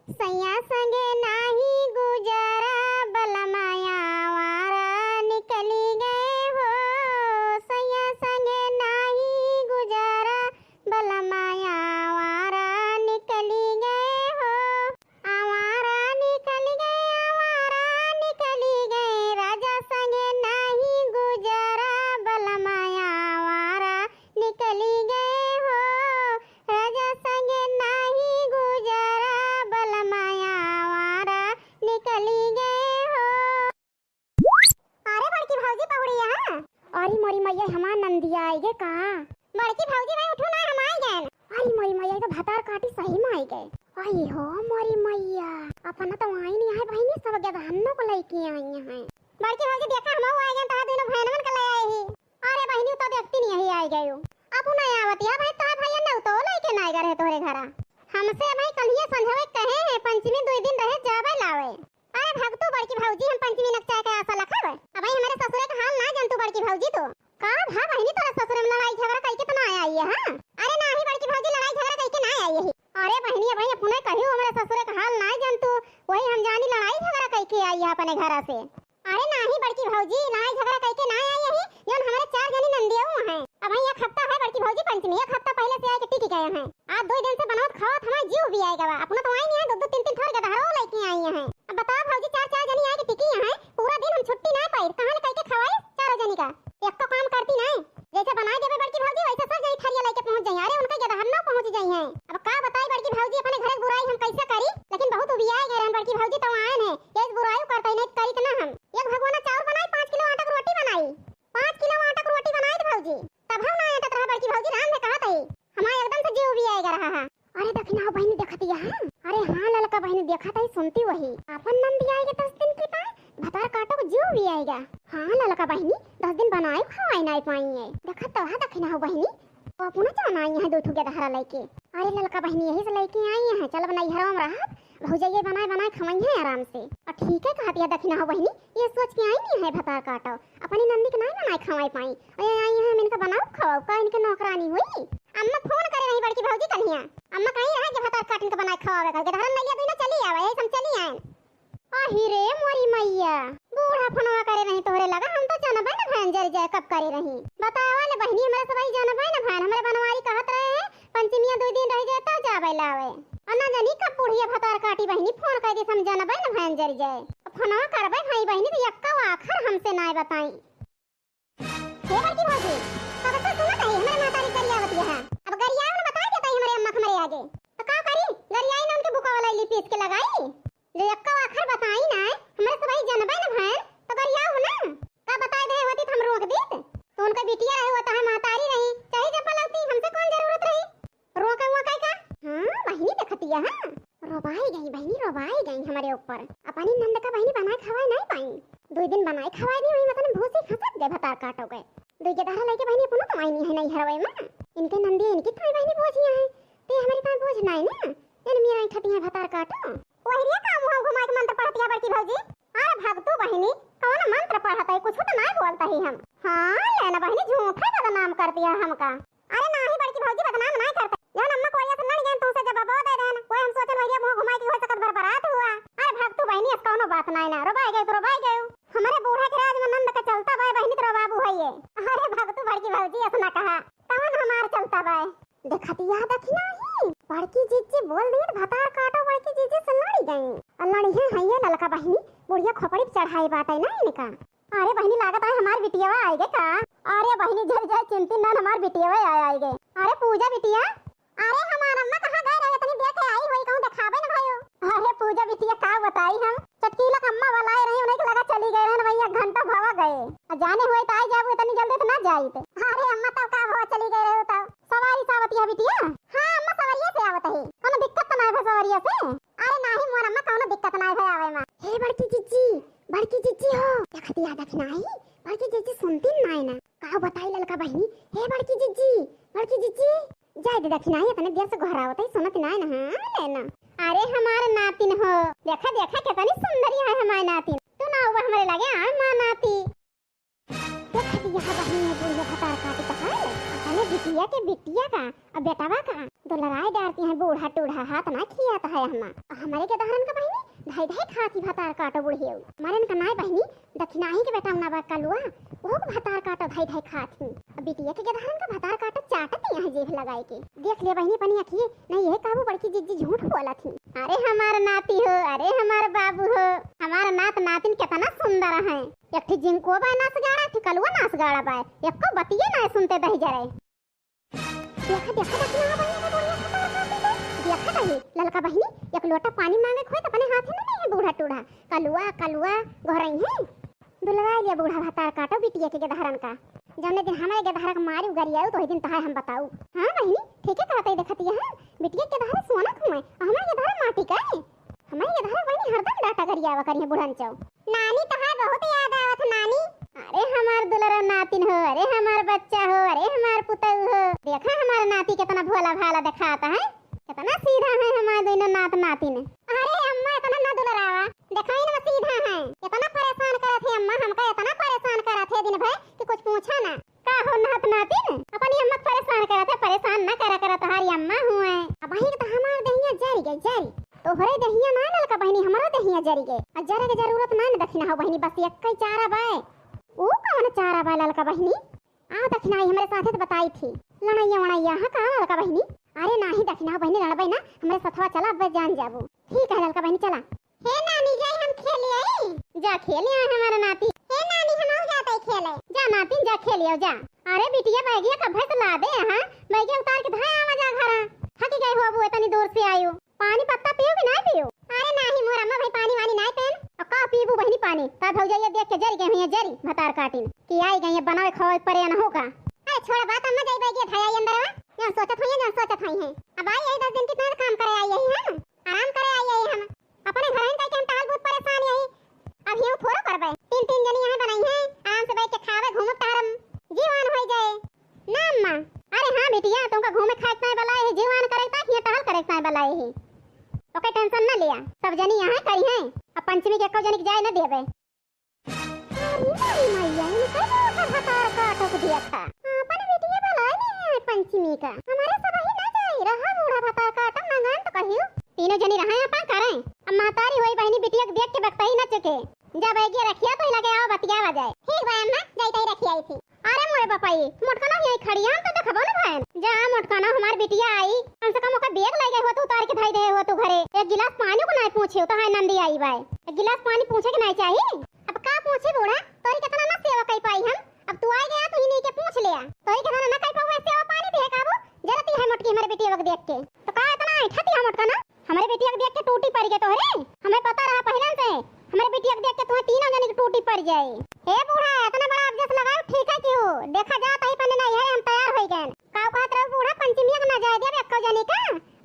सैया संगे नाही गुजारा बलमाया वारा निकली गए हो। सैया संगे नाही गुजारा बलमाया वारा निकली गए हो। आवारा निकली गए राजा संगे नाही गुजारा बलमाया वारा निकली गए हो। राजा संगे नाही गुजारा बलमाया वारा निकली गए हो। अरे बड़की भौजी पहुड़िया अरे मोरी मैया हमार नंदिया आई गे का। बड़की भौजी भाई उठो ना हम आई गए। अरे मोरी मैया तो भतार काटी सही में आई गए। आई हो मोरी मैया अपना तो आई नहीं है बहनी सब गधानों को लेके आई हैं। बड़की भौजी देखा हम आई गए ता दोनों भैनवन के ले आई ही। अरे बहनी तो देखती नहीं है आई गए अब ना आवत या भाई ता भैया न तो लेके ना गए तोरे घरा। हमसे भाई कलिए संझवे कहे हैं पंचमी 2 दिन रहे जावे लावे। अरे भगतू बड़की भौजी हम पंचमी नक्चा के आशा लखावे। अब भाई हमारे ससुरे का हाल ना जानतू बड़की भौजी तो का भा बहनी तोरा ससुरे में लड़ाई झगड़ा कई के तो ना आई है। हां अरे ना ही बड़की भौजी लड़ाई झगड़ा कई के ना आई है। अरे बहनी भाई अपने कहियो हमारे ससुरे का हाल ना जानतू वही हम जानी लड़ाई झगड़ा कई के आई है अपने घर से। अरे ना ही बड़की भौजी लड़ाई झगड़ा कई के ना आई है जोन हमारे 4 जनी नंदिया हैं। अब भाई एक हफ्ता है बड़की भौजी पंचमी एक हफ्ता पहले से आए के टिकी गए हैं। आज 2 दिन से बनावत खावत हमारा जीव भी आएगा अपना तो आई नहीं है 2-2 3-3 थोड़ गधा हो लेके आई हैं। अब बताओ भौजी 4-4 जनी आए के टिकी हैं पूरा दिन हम छुट्टी ना पाई कहां कई के खवाए 4 जनी का एक तो काम करती ना जैसे बनाए देबे बड़की भौजी वैसे सब जनी थरिया लेके पहुंच जाई। अरे उनका गधा ना पहुंच जाई हैं। अब का बताई बड़की भौजी अपने घरे बुराई हम कैसे करी लेकिन बहुत उबियाए गए हैं बड़की भौजी तो आए हैं ये बुराई करते नहीं करी तो ना हम एक भगवाना चावल बनाई 5 किलो आटा की रोटी बनाई 5 किलो आटा की रोटी बनाई तो भौजी तब हम ना आटा रहा बड़की भौजी राम ने कहा थी हमारा एकदम से जीव भी आएगा रहा है। अरे दखना बहनी देखती है। अरे हां ललका बहनी देखा था सुनती वही अपन नंदी आएगा 10 दिन के बाद भतार काटो को जीव भी आएगा। हां ललका बहनी 10 दिन बनाए खवाई नहीं पाएंगे देखा तो है दखना हो बहनी और पुनः जाना आई है 2 ठुके दहरा लेके। अरे ललका बहनी यही से लेके आई है चल बनाई हरा में रहा भौजैया बनाए खवाई है आराम से और ठीक है कहती है दखना हो बहनी ये सोच के आई नहीं है भतार काटो अपनी नंदी के नहीं बनाए खवाई पाई अरे आई है इनका बनाओ खवाओ का इनके नौकरानी हुई। अम्मा फोन करे रही बड़की भौजी कन्हिया अम्मा कहीं रहा कि भतार काटन के बनाए खवावे का गधरन नहीं लिया तो ना चली आवे हम चली आए। आही रे मोरी मैया बूढ़ा फोनवा करे रही तोहरे लगा हम तो जाना भाई ना भैन जर जाए कब करे रही बतावा ले बहनी हमारे सबाई जाना भाई ना भैन हमारे बनवारी कहत रहे हैं पंचमिया 2 दिन रह जाए तो जावे लावे अन्ना जानी कब बुढ़िया भतार काटी बहनी फोन कर दे समझाना भाई ना भैन जर जाए फोनवा करबे भाई बहनी तो यक्का आखर हमसे ना बताई हे बड़की भौजी तब तो सुना नहीं हमारे मातारी करियावती है अब गरिया ने बता देता हमारे अम्मा हमारे आगे तो का करी गरिया ने उनके बुका वाला ली पीस के लगाई जो यक्का आखर बताई ना हमारे सबाई जानबे ना भैन तो गरिया हो ना का बताई दे होती हम रोक दी तो उनका बिटिया रहे होता है मातारी रही चाहे जपा लगती हमसे कौन जरूरत रही रोका हुआ का हां बहनी देखती है। हां रोबाई गई हमारे ऊपर अपनी नंद का बहनी बनाए खवाए नहीं पाई 2 दिन बनाए खवाए दी वही मतलब भूसी खसक दे भतार काटो गए 2 के दहरा लेके बहनी पुनो तो आई नहीं है नहीं हरवे में इनके नंदी इनकी थाई बहनी बोझिया है ते हमारी ताई बोझ नहीं ना इन मेरा ही खती है भतार काटो वही रे काम हो घुमा के मंत्र पढ़ती है बड़की भौजी। अरे भगतू बहनी कौन मंत्र पढ़ता है कुछ तो ना बोलता ही हम। हां लेना बहनी झूठा बदनाम करती है हमका। अरे ना ही बड़की भौजी बदनाम नहीं करते जब अम्मा कोरिया से लड़ गए तो उसे जवाब दे देना कोई हम सोचल भैया मुंह घुमा के हो सकत बरबरात हुआ। अरे भगतू बहनी इस कोनो बात नहीं ना रोबाई गए हमारे बूढ़े के राज में नंद का चलता भाई बहनी तो बाबू है ये। अरे भगतू बड़की भौजी ऐसा कहा कौन हमार चलता भाई देखती याद रखना ही बड़की जीजी बोल दी भतार काटो बड़की जीजी से लड़ी गई और लड़ी है ये ललका बहनी बुढ़िया खोपड़ी चढ़ाई बात है ना इनका। अरे बहनी लागत है हमार बिटिया आई गे का। अरे बहनी जल जाए चिंती ना हमार बिटिया आई गे। अरे पूजा बिटिया अरे हमार अम्मा कहां गए रहे तनी देख के आई होई कहूं दिखावे ना भाईओ। अरे पूजा बिटिया का बताई हम चटकीला अम्मा वाला रही उन्हें के लगा चली गए रे भैया घंटा भवा गए जाने हुए तो आई जाबो इतनी जल्दी तो ना जाई थे। अरे अम्मा तब का भवा चली गए रहे तो सवारी सावतिया बिटिया। हां अम्मा सवारिया से आवत है कोनो दिक्कत तो ना है सवारिया से। अरे नाही मोर अम्मा कोनो दिक्कत ना है आवे में। हे बड़की जीजी हो देखती याद रखना ही बड़की जीजी सुनती नहीं ना का बताई ललका बहनी। हे बड़की जीजी जाय दे दखना ही तने देर से घर आवत है सुनत नहीं ना। हां लेना अरे हमारा नातिन हो देखा कितनी सुंदरी है हमारी नातिन तू ना हुआ हमारे लगे आ मां नाती देखती यहां बहनी है बुढ़िया भतार काटी कहा अपने बिटिया का अब बेटावा का तो लड़ाई डालती है बूढ़ा टूढ़ा हाथ ना खिया आता है हमारे के दहरन का बहिनी धाई धाई खाती भतार काटो बुढ़ियो मारन का नाय बहिनी दक्षिणाही के बेटा ना बा कलुआ वो भतार काटो धाई धाई खाती बिटिया के दहरन का भतार काटो चाटत यहाँ जेब लगाए के देख ले बहिनी पनी अखिए नहीं ये काबू बड़की जिज्जी झूठ बोला थी। अरे हमारा नाती हो, अरे हमारा बाबू हो, हमारा नात नातिन कितना सुंदर है। एक ठी जिनको बा नाच गाड़ा ठी कलुआ नाच गाड़ा बा एको बतिये ना सुनते दही जरे देखा देखा दक्षिणा देखा दही ललका बहिनी एक लोटा पानी मांगे खोए तो अपने हाथ में नहीं है बूढ़ा टूढ़ा कलुआ कलुआ घरई है दुलवा लिया बूढ़ा भतार काटो बिटिया के गदहरन का जौने दिन हमारे गदहरा का मारी उगरियाऊ तो वही दिन तहां हम बताऊ। हां बहिनी ठीक है कहते देखती है बिटिया के गदहरा सोना खुए हमारे गदहरा माटी का है हमारे गदहरा बहिनी हरदम डाटा गरियावा करिए बुढ़न चौ नानी तहां बहुत याद आवत नानी। अरे हमार दुलरा नातिन हो, अरे हमार बच्चा हो, अरे हमार पुतऊ हो देखा हमारा नाती कितना भोला भाला दिखाता है कितना सीधा है हमारे दोनों नात नातिन। अरे अम्मा इतना ना दुलरावा दिखाई ना सीधा है कितना परेशान करत है अम्मा हमका इतना परेशान करत है दिन भर कि कुछ पूछा ना का हो नात नातिन अपनी अम्मा परेशान करत है परेशान ना करा करत हमारी अम्मा हुए अब वही तो हमार दहिया जारी गई जारी तो हरे दहिया ना ललका बहिनी हमारा दहिया जारी गए और जरा के जरूरत ना दक्षिणा हो बहिनी बस एक ही चारा बाय ओ कौन चारा बाय ललका बहिनी आ दक्षिणा हमारे साथे तो बताई थी लड़ाइया वड़ाइया हां का ललका बहिनी। अरे नाही दक्षिणा बहिनी लड़बई ना हमारे सथवा चला अब जान जाबू ठीक है ललका बहिनी चला। हे नानी जाई हम खेले आई जा खेले आए हमारा नाती हे नानी हम हो जाते खेले जा नाती जा खेलियो जा। अरे बिटिया बैगिया का भैंस ला दे हां बैगिया उतार के धाय आवा जा घर थक गई हो अबू इतनी दूर से आयो पानी पत्ता पियो कि ना पियो। अरे नाही मोर अम्मा भाई पानी वानी ना पेन और का पीबू बहिनी पानी ता भौजाइया देख के जरी गई हुई जरी भतार काटिन कि आई गई बनावे खावे परे न होगा। अरे छोड़ा बात अम्मा जाई बैगिया धाय आई अंदर जहां सोचत हुई हैं अब आई है 10 दिन कितना काम करे आई है हम आराम करे आई है हम अपने घर में हम टाल बहुत परेशान यही अब यूं थोड़ा करबे तीन जनी यहां बनाई है आराम से बैठ के खावे घूम तारम जीवन हो जाए ना अम्मा। अरे हां बेटिया तुमका घूमे खाए ताए बलाए है जीवन करे ता ये टहल करे ताए बलाए है तो कोई टेंशन ना लिया सब जनी यहां करी है अब पंचमी के एको जनी के जाए ना देबे। अरे मैया इन का भतार काटो के दिया था अपन बेटिया बलाए नहीं पंचमी का हमारे सब ही ना जाई रहा बूढ़ा भतार काटो मंगान तो कहियो तीनों जनी रहा अपन करें अब मातारी होई बहनी बिटिया के देख के बकता ही ना चके जा बैगिया रखिया तो लगे आओ बतियावा जाए ठीक बा अम्मा जाई तई रखी आई थी। अरे मोरे बापाई मोटकाना यही खड़ी हम तो देखबो ना भाई जा मोटकाना हमार बिटिया आई कम से कम ओका बैग ले गए हो तो उतार के धाई दे हो तो घरे एक गिलास पानी को नहीं पूछे तो है नंदी आई बाय एक गिलास पानी पूछे के नहीं चाहिए अब का पूछे बूढ़ा तोरी कितना ना सेवा कई पाई हम अब तू आ गया तो इन्हीं के पूछ लिया तोरी कितना ना कई पावे सेवा पानी दे काबू जरती है मोटकी हमारे बिटिया को देख के तो का इतना ऐठती है मोटकाना हमारे बिटिया को देख के टूटी पड़ गए तोहरे हमें पता रहा पहले से हमारे बिटिया को देख के तुम्हें तीनों जने की टूटी पड़ जाए। हे बूढ़ा इतना बड़ा ऑब्जेक्ट लगाओ ठीक है क्यों देखा जाता ही पने नहीं है हम तैयार हो गए काऊ कहत रहो बूढ़ा पंचमी का ना जाए देबे एको जनी का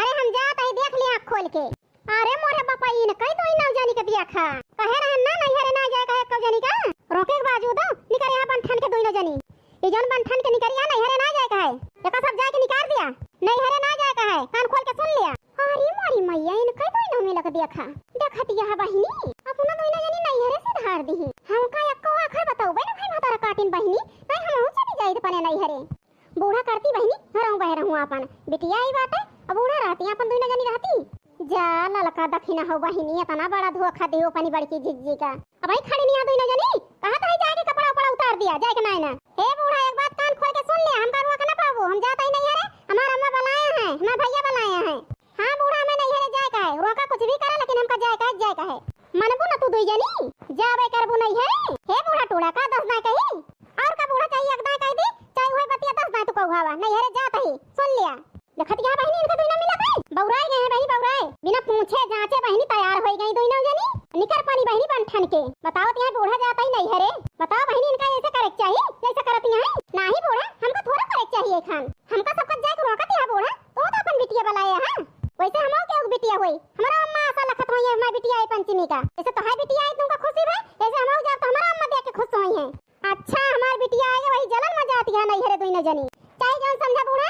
अरे हम जात ही देख लिया आँख खोल के। अरे मोरे बापा इन कई तो नौ जनी के देखा कहे रहे ना नहीं हरे ना जाए कहे एको जनी का रोके के बाजू दो निकर यहां बंठन के दोनों जनी ई जन बंठन के निकरिया नहीं हरे ना जाए कहे एका सब जाके निकाल दिया नहीं हरे ना जाए कहे कान खोल के सुन लिया। अरे मोरी मैया इन कई तो नौ में लग देखा देखत यह बहिनी अपना दोनों जनी नहीं हरे से धार दी हम का एको आखर बताओ बे ना भाई भतार काटिन बहिनी नहीं हम हो चली जाई पने नहीं हरे बूढ़ा करती बहिनी हरऊ बह रहूं अपन बिटिया आई बात है अब बूढ़ा रहती अपन दोनों जनी रहती जा ललका दखिना हो बहिनी इतना बड़ा धोखा दे अपनी बड़की जिज्जी का अब आई खड़ी नहीं दोनों जनी कहा था जाके कपड़ा उपड़ा उतार दिया जाए के नहीं ना। हे बूढ़ा एक बात कान खोल के सुन ले हम करवा के ना पाबो हम जाता ही नहीं हरे हमारा अम्मा बुलाए हैं हमारा भैया बुलाए हैं। हां बूढ़ा मैं नहीं हरे जाए का है रोका कुछ भी करे लेकिन हमका जाए का है मनबू ना तू दुई जनी जावे करबू नहीं है। हे बूढ़ा टूड़ा का 10 ना कही और का बूढ़ा चाहिए एक दाई कह दे चाहे होय बतिया 10 ना तू कहवा नहीं हरे जाता ही सुन लिया देखत क्या बहिनी इनका दोनों मिला गए बौराए गए हैं बहिनी बौराए बिना पूछे जांचे बहिनी तैयार हो गई दोनों जनी निकर पानी बहिनी बंठन के बताओ ત્યાં बूढ़ा जाता ही नहीं हरे बताओ बहिनी इनका ऐसे करे चाहिए जैसे करती हैं नहीं बूढ़ा हमको थोड़ा करे चाहिए खान हमका सब कुछ जाके रोकत है बूढ़ा तो अपन बिटिया बुलाया हां वैसे हमो के बिटिया होई हमारा अम्मा आशा लखत होई हमारी बिटिया आई पंचमी का ऐसे तो है बिटिया आई तुमका खुशी भाई ऐसे हमो जाब तो हमारा अम्मा देख के खुश होई हैं। अच्छा हमारी बिटिया आई वही जलन में जाती है नहीं हरे दोनों जनी चाहे जौन समझा बूढ़ा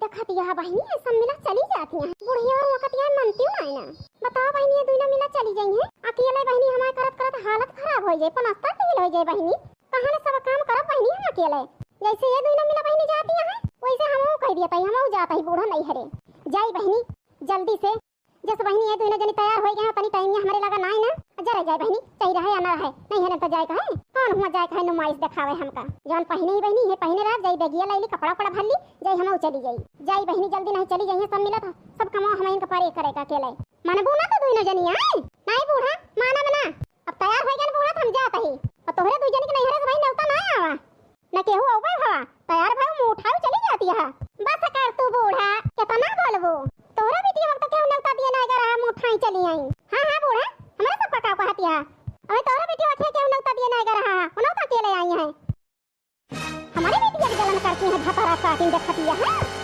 देखत यह बहिनी सब मिला चली जाती हैं बुढ़िया और वक्त यह मनती नहीं ना बताओ बहिनी ये दोनों मिला चली जाई हैं अकेले बहिनी हमारे करत हालत खराब हो जाए पनस्तर फील हो जाए बहिनी कहां सब काम करब बहिनी हम अकेले जैसे ये दोनों मिला बहिनी जाती है वैसे हमहू कह दिया हमहू जाता ही बूढ़ा नहीं हरे जाई बहिनी जल्दी से जस बहनी है दोनों जनी तैयार हो गए तनी टाइम हमारे लगा ना है ना जरा जाए बहनी चाहिए रहे या ना रहे नहीं है तो जाए कहे कौन हुआ जाए कहे नुमाइश दिखावे हमका जौन पहने ही बहनी है पहने रह जाई बेगिया लैली कपड़ा पड़ा भर ली जाई हम चली जाई बहनी जल्दी नहीं चली जाइए सब मिलत सब कमा हम इनका पारे करेगा अकेले मानबू ना तो दोनों जनी आई नहीं बूढ़ा माना बना अब तैयार हो गए बूढ़ा हम जात ही और तोहरे दो जनी के नहीं हरे भाई नौता ना आवा न केहू औबे भवा तैयार भाई मुंह उठाओ चली जाती है बस कर तू बूढ़ा कितना बोलबो तोहरा बेटी वक्त केहू नौता दिए ना अगर हम उठाई चली आई हां हां बूढ़ा हमरा सब का कहती है अबे तोहरा बेटी वक्त केहू नौता दिए ना अगर हां नौता के ले आई है हमारी बेटी अब जलन करती है भतारा काटिन देखती है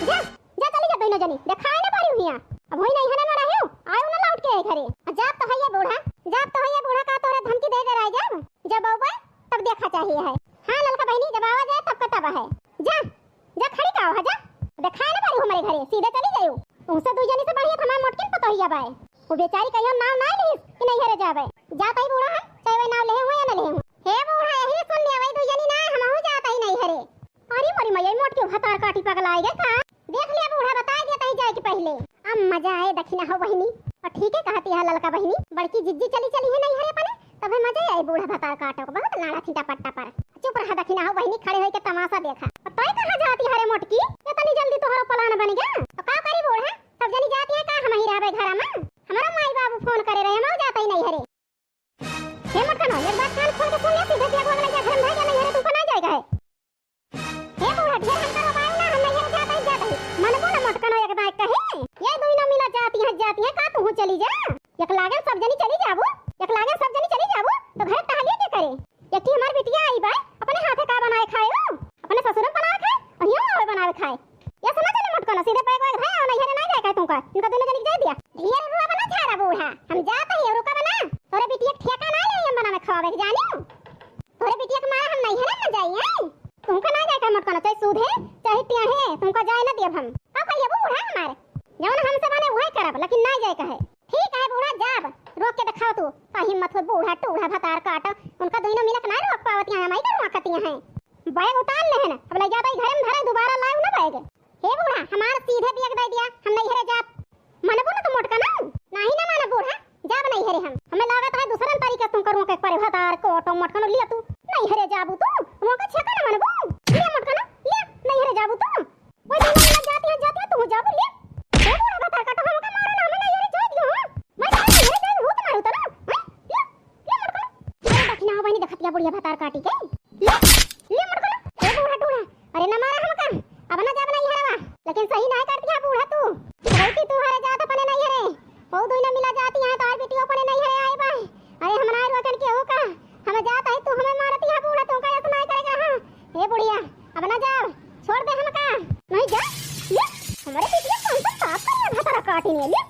जा जा चली जा दोनों जनी दिखाई ना पारी हुई अब होई नहीं है ना रहे आयो ना लौट के घरे जाब तो है ये बूढ़ा का तोरे धमकी दे दे रहा जब औबे तब देखा चाहिए है हां ललका बहनी जब आवाज आए तब का तब है जा जा खड़ी का हो जा दिखाई ना पारी हमारे घरे सीधे चली जायो उनसे दो जनी से बढ़िया हमार मोटकिन पतो ही बाय वो बेचारी कहियो नाम ना ली कि नहीं हरे जावे जाता ही बूढ़ा है चाहे वही नाम ले हो या ना ले हो हे बूढ़ा यही सुन ले वही दो जनी ना हम हो जाता ही नहीं हरे अरे मरी मैया मोट के भतार काटी पगला आएगा का देख लिया बूढ़ा बता दिया तही जाए कि पहले अब मजा आए दखिना हो बहनी और ठीक है कहती है ललका बहनी बड़की जिज्जी चली है नहीं हरे पने तब मजा आए बूढ़ा भतार काटो को बहुत लाड़ा ठीटा पट्टा पर चुप रहा दखिना हो बहनी खड़े होके तमाशा देखा तोय कहां जाती हरे मोटकी इतनी जल्दी तोहरा प्लान बन गया तो का करी बूढ़ा तब जनी जाती है का हम ही रहबे घर में हमारा माई बाबू फोन करे रहे हम जाता ही नहीं हरे हे मोटका एक बात कान खोल के सुन ले सीधे से बोलने जा घर में नहीं हरे तू को नहीं जाएगा है हे बूढ़ा ढेर हम करो बाई ना हम नहीं जाता ही मन बोला मोटका एक बात कहे ये दो ना मिला जाती है का तू चली जा एक लागन सब जनी चली जाबो तो घर टहलिए के करे यकी हमार बिटिया आई बा अपने हाथे का बनाए खाए अपने ससुर बनाए खाए और ये और बनाए खाए ये समझ ले मत कोना सीधे पैक भाई और नहीं है नहीं जाए तुमका इनका दोनों जनी दे दिया ढेर रुआ बना छाड़ा बूढ़ा हम जाते ही रुका बना तोरे बिटिया ठेका ना ले हम बनावे खावे के जानी तोरे बिटिया के मां हम नहीं है ना जाइए तुमका ना जाए मत कोना चाहे सूद है चाहे टिया है तुमका जाए ना देब हम का कहिए बूढ़ा हमारे जवन हमसे बने वही करब लेकिन ना जाए कहे ठीक है बूढ़ा जाब रोक के दिखाओ तू का हिम्मत हो बूढ़ा टूढ़ा भतार काट उनका दोनों मिलक ना रोक पावती हैं हमारी तो रोकती हैं बैग उतार ले है ना अब ले जाता ही घर में धरे दोबारा लाओ ना बैग हे बूढ़ा हमार सीधे बियक दे दिया हम नहीं हरे जाब मनबो ना तो मोटका ना नहीं ना माना बूढ़ा जाब नहीं हरे हम हमें लागत है दूसरा तरीका तुम करो के पर भतार को ऑटो मोटका न लिया तू नहीं हरे जाबू तू रोका छका ना मनबो लिया मोटका ना लिया नहीं हरे जाबू तू वो दिन जाती है तू जाबू लिया हे बूढ़ा भतार काट हम का मारो ना हमें नहीं हरे जा दियो मैं नहीं हरे जा भूत मारू तो ना दखिना हो बहनी देखतिया बुढ़िया भतार काटी के ले मुड़को ए बूढ़ा टूढ़ा अरे ना मारा हमका अब ना जाब नहीं हरवा लेकिन सही नहीं करती है बूढ़ा तू रहती तू हरे जात अपने नहीं हरे ओ दोनों मिला जाती है तो और बेटी अपने नहीं हरे आए बा अरे हमरा रोकन के हो का हम जात है तू हमें मारती है बूढ़ा तू का ऐसा नहीं करेगा हां हे बुढ़िया अब ना जाओ छोड़ दे हमका नहीं जा ले हमारे बेटिया कौन सा साफ कर भतार काटी ने ले